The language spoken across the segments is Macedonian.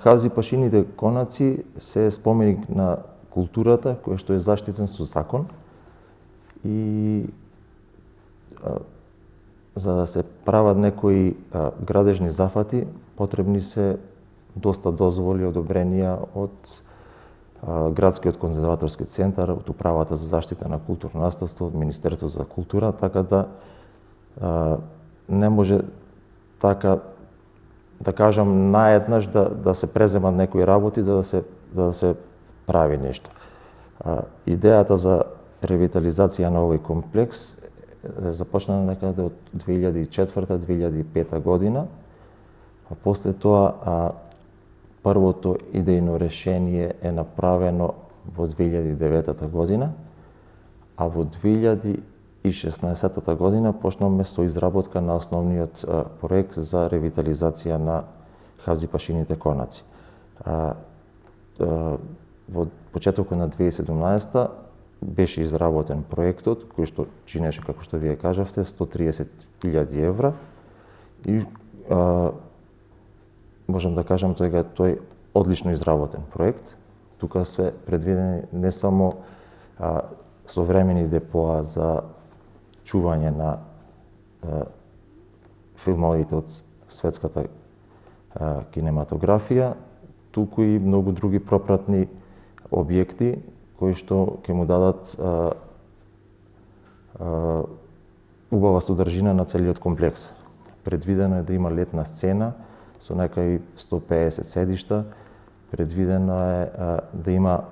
Хавзипашините конаци се споменик на културата кој што е заштитен со закон и за да се прават некои градежни зафати потребни се доста дозволи, одобренија од Градскиот конзерваторски центар, од Управата за заштита на културно наследство, од Министерството за култура, така да не може така да кажам наеднаш да се преземат некои работи, да се прави нешто. Идејата за ревитализација на овој комплекс започна некаде од 2004-2005 година, а после тоа првото идејно решение е направено во 2009 година, а во 2016 година почнавме со изработка на основниот проект за ревитализација на Хавзипашините конаци. Во почетокот на 2017 беше изработен проектот, кој што чинеше, како што вие кажавте, 130.000 евра и можам да кажам тој одлично изработен проект. Тука се предвидени не само современи депоа за чување на филмовите од светската кинематографија, туку и многу други пропратни објекти кои што ќе му дадат убава содржина на целиот комплекс. Предвидено е да има летна сцена со некаи 150 седишта, предвидено е да има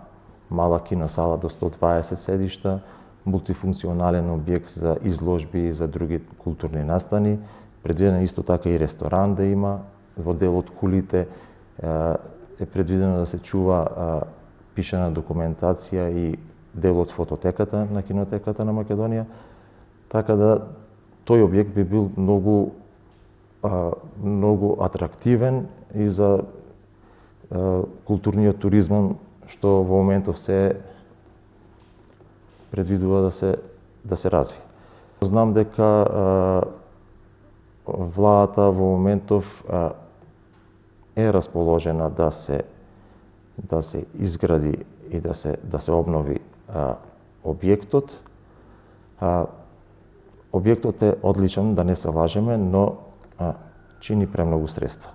мала киносала до 120 седишта, мултифункционален објект за изложби и за други културни настани, предвидено е исто така и ресторан да има, во дел од кулите е предвидено да се чува пишана документација и дел од фототеката на Кинотеката на Македонија, така да тој објект би бил многу атрактивен и за културниот туризам што во моментов се предвидува да се развие. Знам дека владата во моментов е расположена да се изгради и да се обнови објектот. Објектот е одличен, да не се лажеме, но чини премногу средства.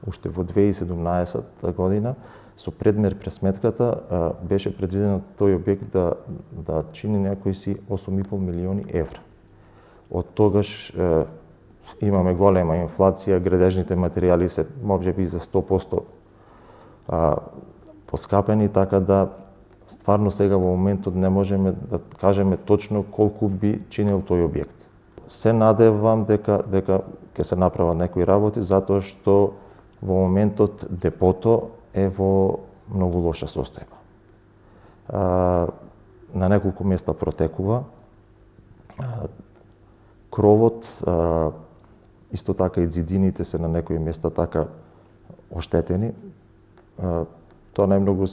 Уште во 2017 година со предмер пресметката беше предвидено тој објект да чини некои си 8,5 милиони евра. Од тогаш имаме голема инфлација, градежните материјали се можеби за 100% поскапени, така да стварно сега во моментот не можеме да кажеме точно колку би чинил тој објект. Се надевам дека ќе се направат некои работи, затоа што во моментот депото е во многу лоша состојба. На неколку места протекува, кровот, исто така и зидините се на некои места така оштетени. Тоа најмногу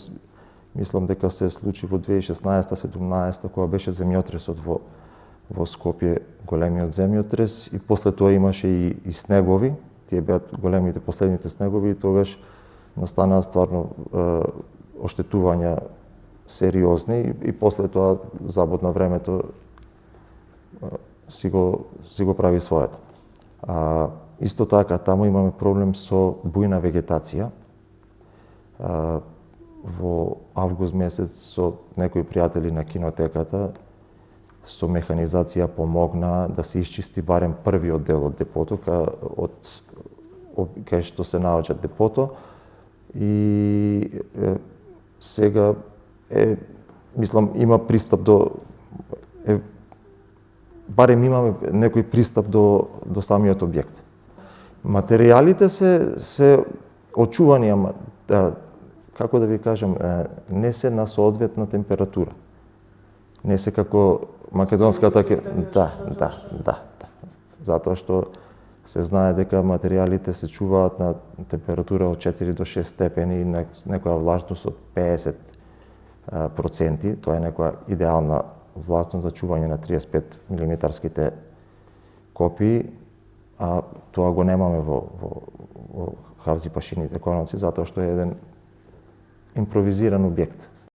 мислам дека се случи во 2016-17 кога беше земјотресот во Скопје, големиот земјотрес, и после тоа имаше и снегови. Тие беа големите последните снегови и тогаш настанаа стварно оштетувања сериозни и после тоа забод на времето си го прави своето. Исто така таму имаме проблем со бујна вегетација. Во август месец со некои пријатели на Кинотеката со механизација помогна да се исчисти барем првиот дел од депото, кај што се наоѓа депото, и сега мислам има пристап барем имаме некој пристап до самиот објект. Материјалите се очувани, ама како да ви кажам, не се на соодветна температура. Не се како македонската да. Затоа што се знае дека материјалите се чуваат на температура од 4 до 6 степени и некоја влажност од 50%. Тоа е некоја идеална влажност за чување на 35 милиметарските копии, а тоа го немаме во хавзи пашините конаци, затоа што е еден импровизиран објект.